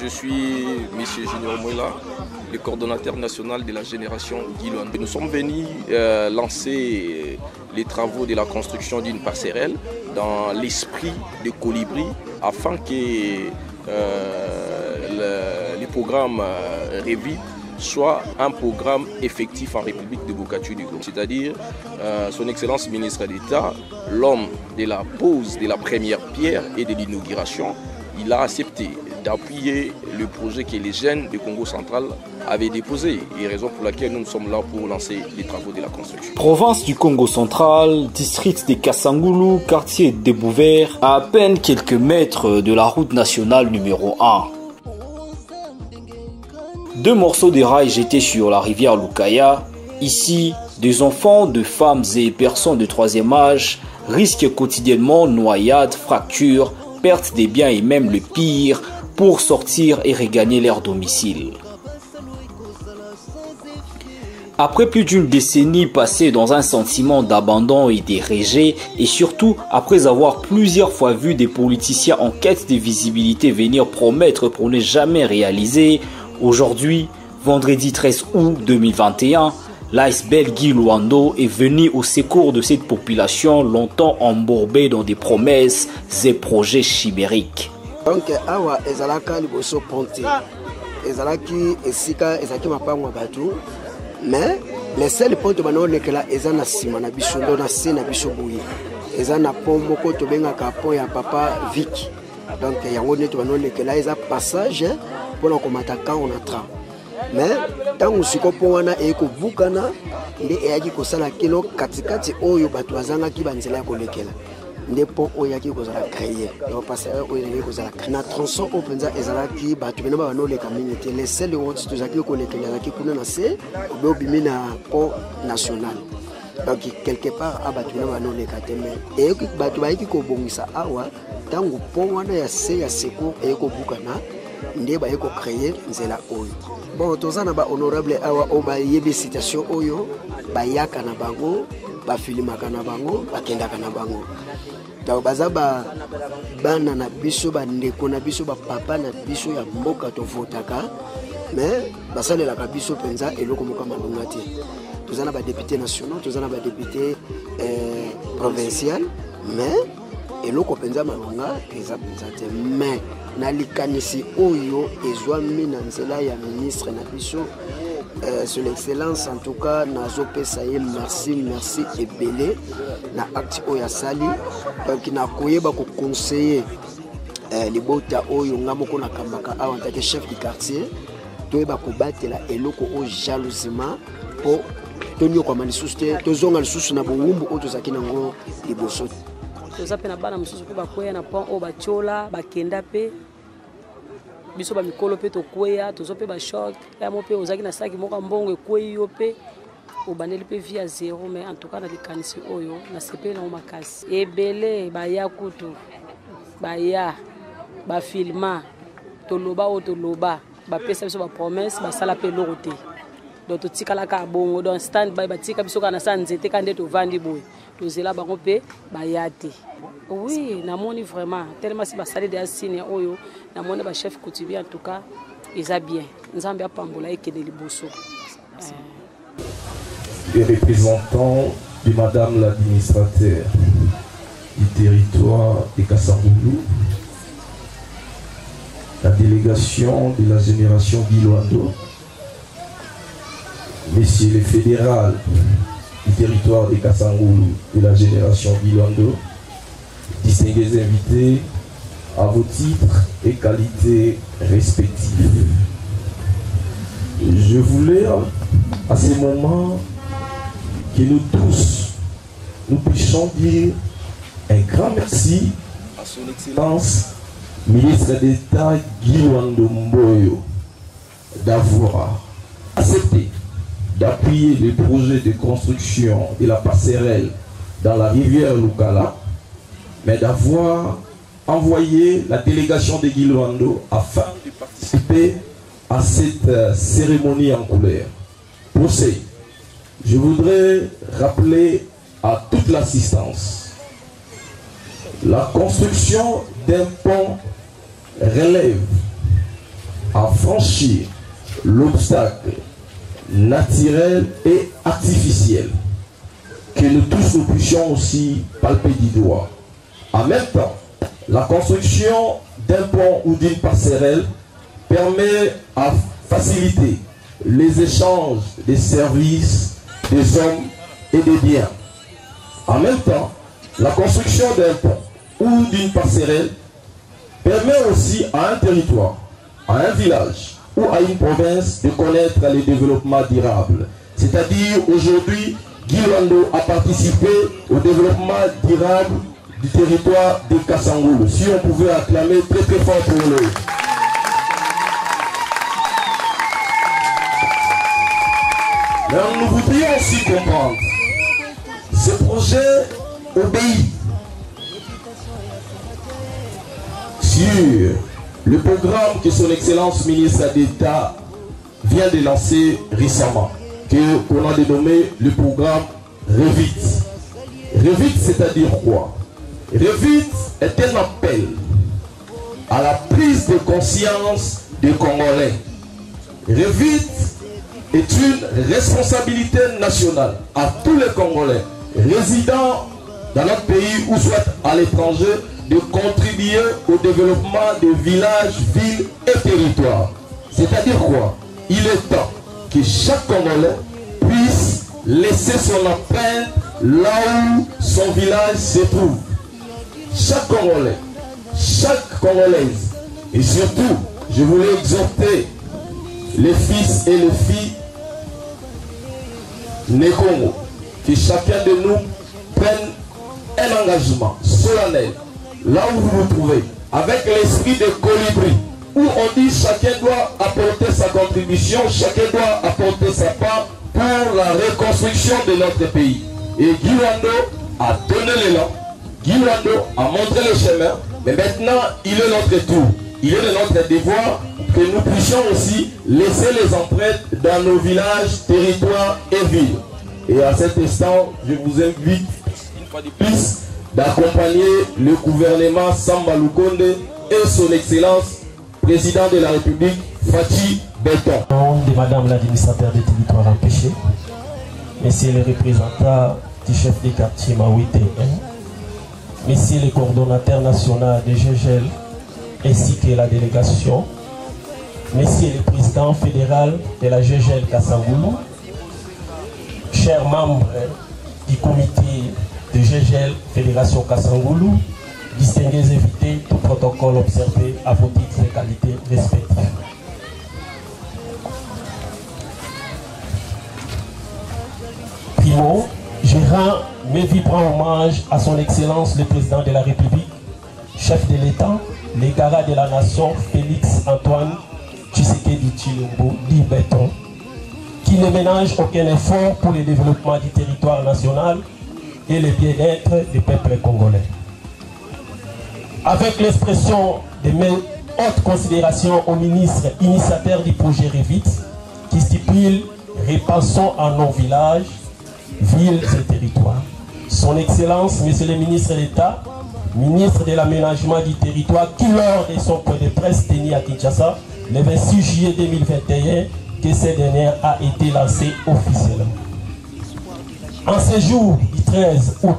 Je suis M. Junior Mouela, le coordonnateur national de la génération Guy Luando. Nous sommes venus lancer les travaux de la construction d'une passerelle dans l'esprit de Colibri afin que le programme REVI soit un programme effectif en République de Bocatu-du-Gom. C'est-à-dire, son Excellence ministre d'État, l'homme de la pose de la première pierre et de l'inauguration, il a accepté d'appuyer le projet que les jeunes du Congo central avaient déposé, et raison pour laquelle nous sommes là pour lancer les travaux de la construction. Province du Congo central, district de Kasangulu, quartier de Bouvert, à peine quelques mètres de la route nationale numéro 1. Deux morceaux de rails jetés sur la rivière Lukaya. Ici, des enfants, de femmes et personnes de troisième âge risquent quotidiennement noyades, fractures, perte des biens et même le pire pour sortir et regagner leur domicile. Après plus d'une décennie passée dans un sentiment d'abandon et de rejet, et surtout après avoir plusieurs fois vu des politiciens en quête de visibilité venir promettre pour ne jamais réaliser, aujourd'hui, vendredi 13 août 2021, l'iceberg Guy Luando est venu au secours de cette population longtemps embourbée dans des promesses et projets chimériques. Donc, awa ezalaka liboso ponte, ezalaki esika ezalaki mapango batu, mais les seuls ponts bano lekela ezana sima na biso ndo na se na biso boye, ezana pont moko to bengaka pont ya papa Vic. Donc yango neto bano lekela eza passage pour na komata quand on entra. Mais tant que pont wana eko bukana nde eyaki kosala kino katikati oyo batu bazangaki banzela ya kolekela. Des ponts qui ont été créés. Na tronçon au penza ezalaki batu bena ba no le communauté les seuls routes to zaki ko le kelaki kuna na se obimi na pont national. Donc quelque part abatu na ba no le kateme et batu ba ki ko bongisa awa tangu pont wana ya se ya secours e ko bukana nde ba ko créer nzela oyo. Bon tozana ba honorable awa o ba yebe citation oyo ba yaka na bango ba filimaka na bango ba kendaka na bango. Donc bazaba bana na biso ba ndeko na biso ba papa na biso ya mboka to votaka mais basalela ka biso penza eloko moka malunga te. Tozana ba député nationaux, tozana ba député provincial mais eloko penza malunga eza penza te mais na likanisi oyo ezwami na nzela ya ministre na biso sur l'excellence en tout cas nazo pesa ye merci et belé na acte oya sali donc na koyeba ko conseiller libota oyo ngamoko na kambaka awa tant que chef du quartier toyeba ko batela eloko o jalousement po tonyo kwa malisusu te tozonga lisusu na bongumbu o tozaki nango liboso tozape na bana mususu pe bakoya na pont o bachola bakenda pe biso ba mikolo pe to kweya tozo pe ba short ya mo pe ozaki na saki moko mbongo ekweyi yo pe obaneli pe via zéro mais en tout cas na likanisi oyo na sepela o makasi ebele ba ya kutu ba ya ba filma to loba o to loba ba pesa biso ba promesse ba sala pe lorote donc to tikala ka bongo donc stand by ba tika biso kana sa nzete kande to vandi boy to zela bango pe ba yate. Oui, namoni vraiment tellement si basali de asine oyo namoni ba chef coutumier en tout cas ils a bien nzambe apambola ekene liboso. Les représentants de madame l'administrateur du territoire de Kasangulu, la délégation de la génération Guy Luando, messieurs les fédérales du territoire de Kasangulu de la génération Guy Luando, distingués invités à vos titres et qualités respectives. Je voulais à ce moment que nous tous, nous puissions dire un grand merci à son Excellence, ministre d'État Guy Luando Mboyo, d'avoir accepté d'appuyer le projet de construction de la passerelle dans la rivière Lukala, mais d'avoir envoyé la délégation de Guy Luando afin de participer à cette cérémonie en couleur. Pour ce, je voudrais rappeler à toute l'assistance la construction d'un pont relève à franchir l'obstacle naturel et artificiel que nous tous nous puissions aussi palper du doigt. En même temps, la construction d'un pont ou d'une passerelle permet à faciliter les échanges des services, des hommes et des biens. En même temps, la construction d'un pont ou d'une passerelle permet aussi à un territoire, à un village ou à une province de connaître les développements durables. C'est-à-dire, aujourd'hui, Guy Luando a participé au développement durable du territoire de Kassangoulou. Si on pouvait acclamer très très fort pour lui. Mais nous voudrions aussi comprendre, ce projet obéit sur le programme que son Excellence ministre d'État vient de lancer récemment, qu'on a dénommé le programme REVIT. REVIT, c'est-à-dire quoi? REVIT est un appel à la prise de conscience des Congolais. REVIT est une responsabilité nationale à tous les Congolais résidant dans notre pays ou soit à l'étranger de contribuer au développement des villages, villes et territoires. C'est-à-dire quoi? Il est temps que chaque Congolais puisse laisser son empreinte là où son village se trouve. Chaque Congolais, chaque Congolaise, et surtout, je voulais exhorter les fils et les filles des Congo, que chacun de nous prenne un engagement solennel, là où vous vous trouvez, avec l'esprit de colibri, où on dit chacun doit apporter sa contribution, chacun doit apporter sa part pour la reconstruction de notre pays. Et Guy Luando a donné l'élan, Guy Luando a montré le chemin, mais maintenant il est notre tour, il est de notre devoir que nous puissions aussi laisser les empreintes dans nos villages, territoires et villes. Et à cet instant, je vous invite une fois de plus d'accompagner le gouvernement Samba Lukonde et son Excellence, Président de la République, Fachi Beton. Au nom de Madame l'administrateur des territoires empêchés, Messieurs les représentants du chef des quartiers Mawite, Messieurs les coordonnateurs nationaux de GEGEL ainsi que la délégation, Messieurs les présidents fédéraux de la GEGEL Kassangoulou, chers membres du comité de GEGEL Fédération Kassangoulou, distingués invités, tout protocole observé à vos titres et qualités respectifs. Primo, je rends mes vibrants hommages à son Excellence le Président de la République, chef de l'État, le garant de la nation, Félix Antoine Tshisekedi Tshilombo, dit Béton, qui ne ménage aucun effort pour le développement du territoire national et le bien-être des peuples congolais. Avec l'expression de mes hautes considérations au ministre initiateur du projet REVIT, qui stipule « Repensons à nos villages, villes et territoires ». Son Excellence, Monsieur le ministre d'État, ministre de l'aménagement du territoire, qui lors de son point de presse tenu à Kinshasa, le 26 juillet 2021, que cette dernière a été lancée officiellement. En ce jour du 13 août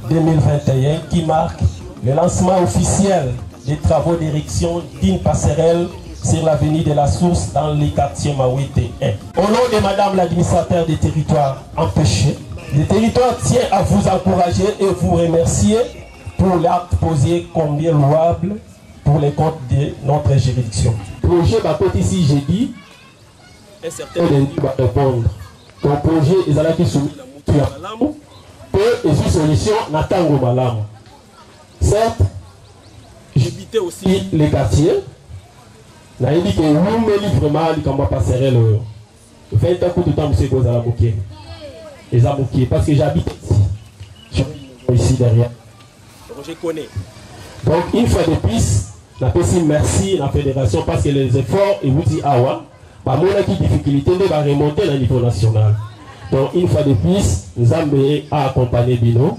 2021, qui marque le lancement officiel des travaux d'érection d'une passerelle sur l'avenue de la Source dans les quartiers Mawite 1. Au nom de Madame l'administrateur des territoires empêchés, le territoire tient à vous encourager et vous remercier pour l'acte posé combien louable pour les comptes de notre juridiction. Projet Bakoti, si j'ai dit, un certain lundi va répondre. Ton projet est à la qui soumet et sur solution n'attend Malamu. Certes, j'habitais aussi les quartiers. N'a dit que nous mêlons vraiment les combats passerelles. 20 ans de temps, monsieur Gozalamoké. Les Amouké, parce que j'habite ici derrière. Donc je connais. Donc une fois de plus, la PC merci la fédération parce que les efforts et vous dit awa, bah mon qui difficulté va remonter au niveau national. Donc une fois de plus, nous avons à accompagner Bino.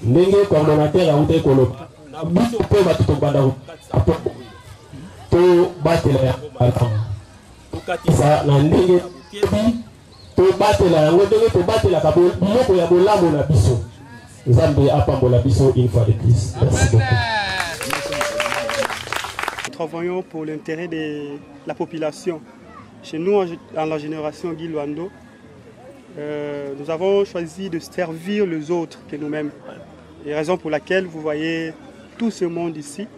N'engé coordonnateur à outé kolo. to batela ça na ndenge to batela yango ndenge to batela ka biloko ya bolamu na biso Nzambe apambola biso une fois de plus. Merci beaucoup. Nous travaillons pour l'intérêt de la population. Chez nous, dans la génération Guy Luando, nous avons choisi de servir les autres que nous-mêmes. Et raison pour laquelle vous voyez tout ce monde ici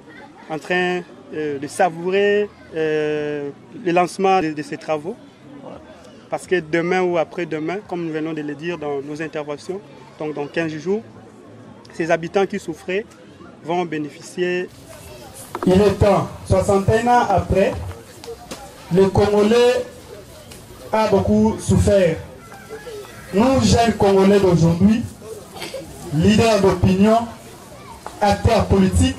en train de savourer le lancement de ces travaux. Parce que demain ou après-demain, comme nous venons de le dire dans nos interventions, donc dans 15 jours, ces habitants qui souffraient vont bénéficier. Il est temps, 61 ans après, le Congolais a beaucoup souffert. Nous, jeunes Congolais d'aujourd'hui, leaders d'opinion, acteurs politiques,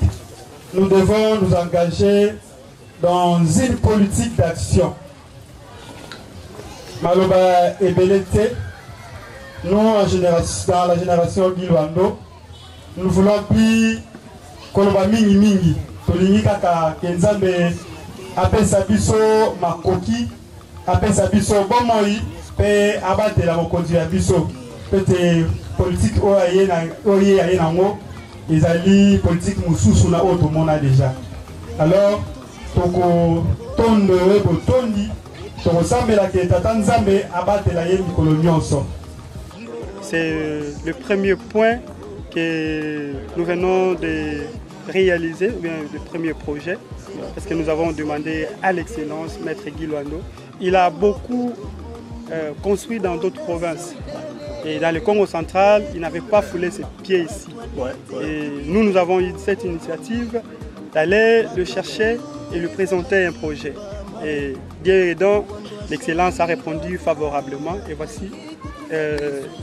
nous devons nous engager dans une politique d'action. Maloba et Belete, nous, dans la génération Guy Luando, nous voulons plus koloba mingi mingi. Tolingi kaka Nzambe apesa biso makoki, apesa biso bomoi, pe abatela mokonzi ya biso. Pete politique oye aye nango, ezali politique mususu na oto mona déjà. Alors, toko tondo ebo tondi, toko sambela ke tata Nzambe abatela ye mikolo nyonso. C'est le premier point que nous venons de réaliser, ou bien le premier projet, parce que nous avons demandé à l'excellence, Maître Guy Luando. Il a beaucoup construit dans d'autres provinces. Et dans le Congo central, il n'avait pas foulé ses pieds ici. Et nous avons eu cette initiative d'aller le chercher et lui présenter un projet. Et Dieu aidant, l'excellence a répondu favorablement. Et voici,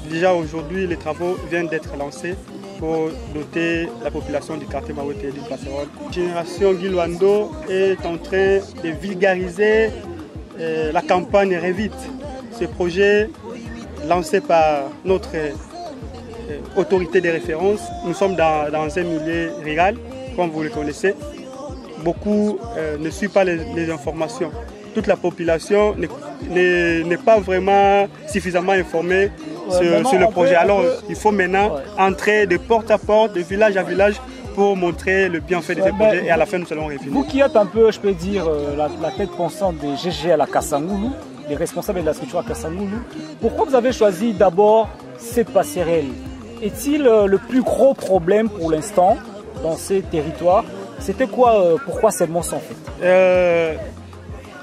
déjà aujourd'hui, les travaux viennent d'être lancés pour doter la population du quartier Mawete et l'île Passerole. La génération Guy Luando est en train de vulgariser la campagne Revit. Ce projet lancé par notre autorité de référence. Nous sommes dans un milieu rural, comme vous le connaissez. Beaucoup ne suivent pas les informations. Toute la population n'est pas vraiment suffisamment informée sur le projet. Alors il faut maintenant entrer de porte à porte, de village à village pour montrer le bienfait de ce projet et à la fin nous allons revenir. Vous qui êtes un peu, je peux dire, la tête pensante des GG à la Kassangoulou, les responsables de la structure à Kassangoulou, pourquoi vous avez choisi d'abord cette passerelle? Est-il le plus gros problème pour l'instant dans ces territoires? C'était quoi, pourquoi seulement ça en fait?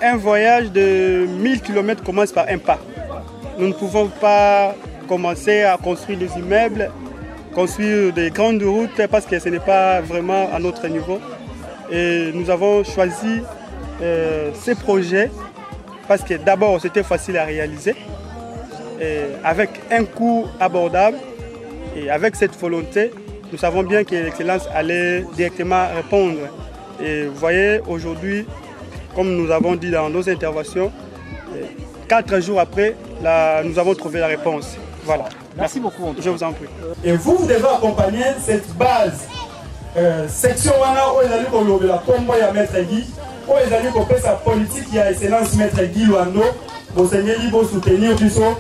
Un voyage de 1000 km commence par un pas. Nous ne pouvons pas commencer à construire des immeubles, construire des grandes routes parce que ce n'est pas vraiment à notre niveau. Et nous avons choisi ces projets parce que d'abord c'était facile à réaliser, et avec un coût abordable et avec cette volonté, nous savons bien que l'excellence allait directement répondre. Et vous voyez aujourd'hui, comme nous avons dit dans nos interventions, 4 jours après, nous avons trouvé la réponse. Voilà. Merci beaucoup. Je vous en prie. Et vous devez accompagner cette base. Section wana où ezali ko la combo ya Maître Guy, où ezali ko pesa politique ya excellence Maître Guy Luando, bosengeli bo soutenir biso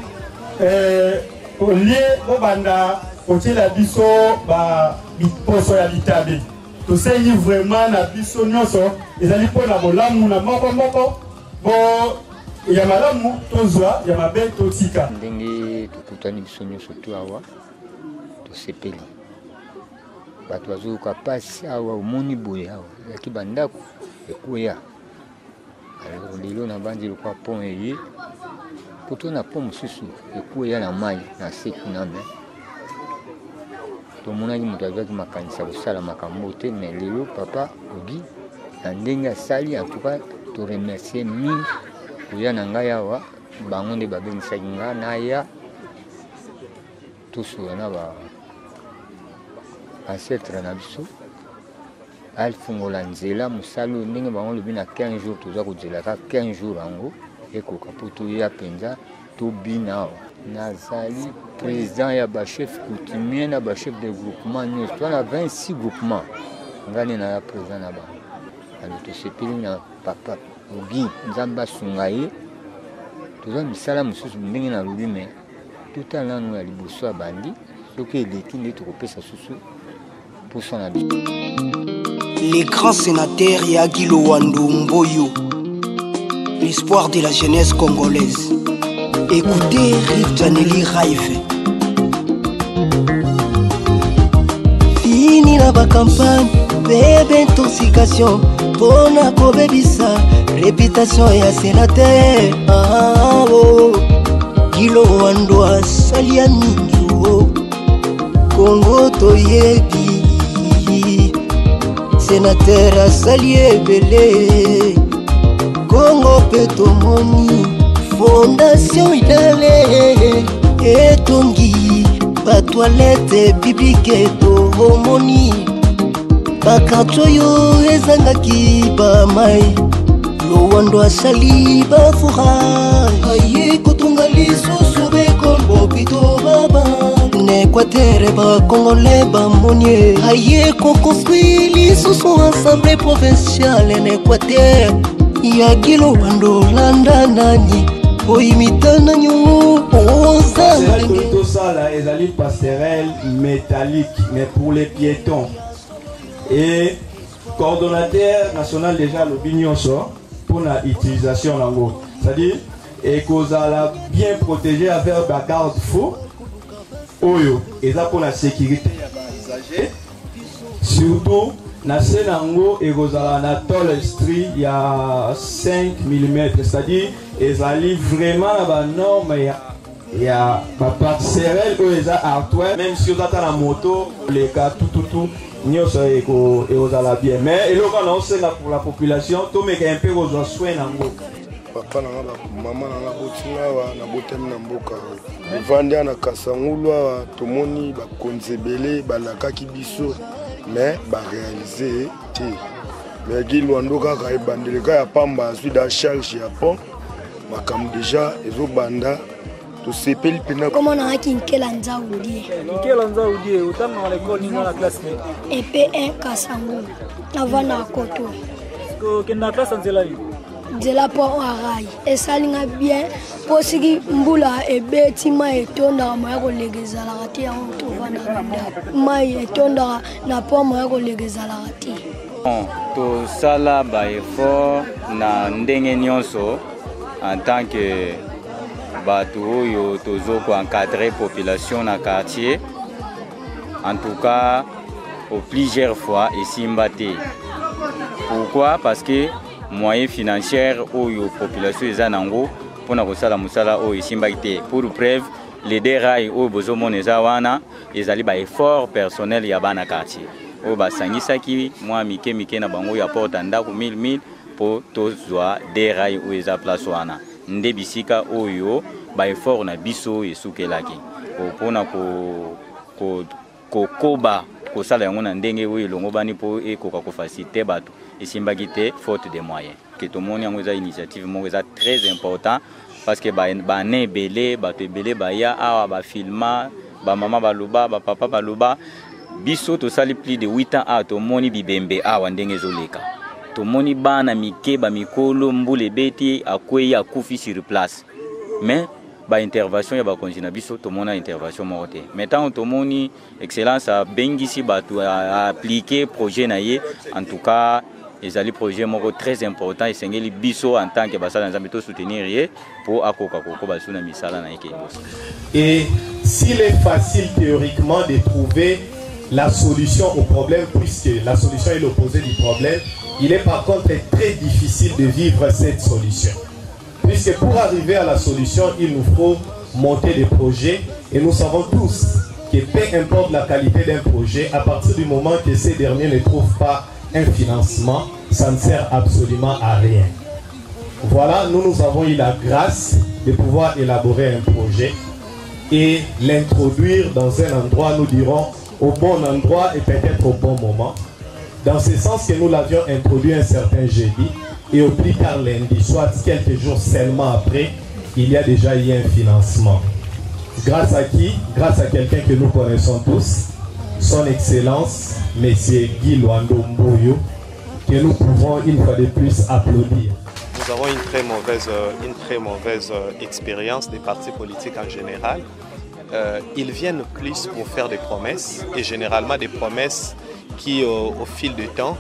au lieu bo banda otila biso ba biposo ya litabe. To sengi vraiment na biso nyonso ezali pona bolamu na moko bo ya malamu tozwa ya mabe totika ndenge tukutani biso nyonso tu awa tosepeli bato bazoyoka pasi awa omoni boye awa ezalaki bandako ekoya lelo na bandi lokwa pont eye po tona pont mosusu ekoya na mai na se kuna me tomonaki moto azwaki makanisa kosala makambo te me lelo papa ogi na ndenge asali en tout cas toremercie mingi koya na ngai awa bango nde babengisaki ngai naya tosola na ancêtre na biso alifungola nzela mosala oyo ndenge bango lobi na 15 jours toza kozelaka 15 jours yango ekoka mpo toya mpenza tobina awa nazali président ya bachef coutumier na bachef de groupement nyonso toza na 26 groupement ngai nde naya président na bango alors tosepeli na papa ogi nzamba sunga ye toza misala mosusu ndenge nalobi me totala nano ya liboso ya bandi soki eleki nde tokopesa susu mposa na biso. Les grands sénateurs Yagilo Wando Mboyo, l'espoir de la jeunesse congolaise. Écoutez Riff Janely Raive. Fini la campagne, bébé intoxication, pona ko bebisa, réputation ya sénateur. Ah oh, Gilo Wando asalia mingi oh, Congo toyebi. Sénateur a salié belé Congo Petomoni Fondation Idale Etongi Ba toilette biblique to homoni Ba kantoyo ezangaki ba mai Lowando asali ba fura Aye kotunga lisusu bekombo pito baba N'Équateur ba Congolais ba monier Aye qu'on construit lisusu assemblée provinciale n'Équateur Yagilo Wando landa nani Oimitana nyo oza Tout ça là est allé passerelle métallique mais pour les piétons et coordonnateur national déjà l'opinion sort pour la utilisation lango c'est-à-dire et qu'on a bien protégé avec la garde faux oyo et ça pour la sécurité surtout na senango et gozala na tol stri il y a 5 mm c'est-à-dire ezali vraiment la norme il y a ma passerelle où eza artois même si on a la moto les cas tout nyoso eko ezala bien mais et loka na osenga pour la population to meka un peu aux soins nango papa nanga mama nanga botinga wa na botem na mboka vandia na kasangulwa tomoni ba konzebele balakaki biso mais ba réaliser ti mais Gilwando kaka ebandeleka ya pamba suite à charge ya pont makam déjà ezo banda to sepeli pena comment on a kinkela nzaudi autant dans l'école ni dans la classe EP1 Kasangu navana koto que na classe nzela ni nzela po arai esalinga bien posiki mbula ebetima etonda moya kolegeza la rati ya mtu vana mai etonda na po moya kolegeza la rati to sala ba effort na ndenge nyonso en tant que bato oyo tozoko encadrer population na quartier en tout cas au plusieurs fois esimba te. Pourquoi? Parce que moyen financier oyo population eza nango pona kosala musala oyo esimba te. Pour preuve les dérails oyo bozomona eza wana ezali ba effort personnel ya bana quartier oyo basangisaki mwa mike na bango ya porta ndako 1000 po tozwa dérail oyo eza place wana nde bisika oyo ba effort na biso esukelaki pona kokoba kosala yango na ndenge oyo elongo bani po ekoka kofacilite bato esimbaki te faute de moyens ke tomoni yango eza initiative moko eza très important parce que bane ebele bato ebele baya awa bafilma bamama baloba bapapa baloba biso tosali plus de 8 ans awa tomoni bibembe awa ndenge ezoleka tomoni bana mike bamikolo mbula ebeti akwei akufi sur place mais ba intervention ya bakonzi na biso tomona intervention moko te maintenant tomoni excellence a bengisi bato a appliquer projet na ye en tout cas ezali projet moko très important esengeli biso en tant que basala nzambe to soutenir ye pour akoka koko basuna misala na yeke. Et s'il est facile théoriquement de trouver la solution au problème, puisque la solution est l'opposé du problème, il est par contre très difficile de vivre cette solution. Puisque pour arriver à la solution, il nous faut monter des projets. Et nous savons tous que peu importe la qualité d'un projet, à partir du moment que ces derniers ne trouvent pas un financement, ça ne sert absolument à rien. Voilà, nous avons eu la grâce de pouvoir élaborer un projet et l'introduire dans un endroit, nous dirons, au bon endroit et peut-être au bon moment. Dans ce sens que nous l'avions introduit un certain jeudi et au plus tard lundi, soit quelques jours seulement après, il y a déjà eu un financement. Grâce à qui? Grâce à quelqu'un que nous connaissons tous, son Excellence, M. Gilwando Mboyo, que nous pouvons une fois de plus applaudir. Nous avons une très mauvaise expérience des partis politiques en général. Ils viennent plus pour faire des promesses, et généralement des promesses qui, au fil du temps,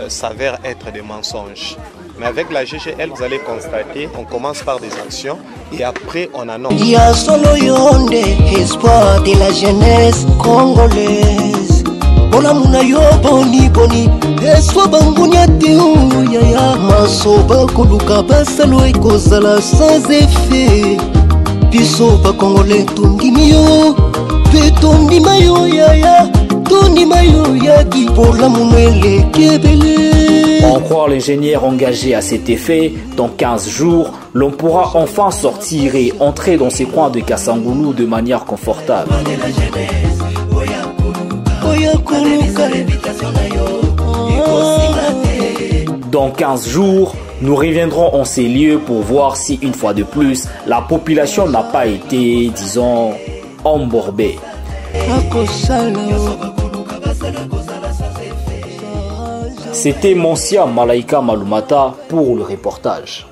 s'avèrent être des mensonges. Mais avec la GGL, vous allez constater, on commence par des actions et après on annonce. Il y a solo yonde, espoir de la jeunesse congolaise. Bola muna yo boni boni, eswa bangunya teu yaya. Masoba koluka basalo ekozala sans effet. Biso ba congolais tondimi yo, pe tondima yo yaya. En croire l'ingénieur engagé à cet effet, dans 15 jours, l'on pourra enfin sortir et entrer dans ces coins de Kasangulu de manière confortable. Dans 15 jours, nous reviendrons en ces lieux pour voir si, une fois de plus, la population n'a pas été, disons, embourbée. C'était Monsieur Malaika Malumata pour le reportage.